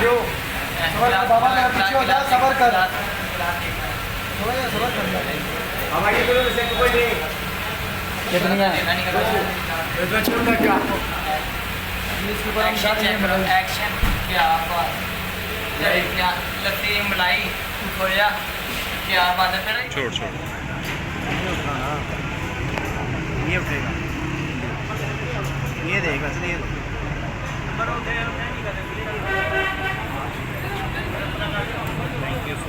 जो सबर कर बाबा का पीछे हो जा, सबर कर थोड़ा सबर कर। हमारी तो वैसे कोई नहीं कितनी है इसमें छोटा क्या इसके ऊपर हम जा रहे हैं। एक्शन क्या बात क्या लस्सी मलाई खोया क्या बात है। छोड़ छोड़ ये उठेगा ये देगा इसलिए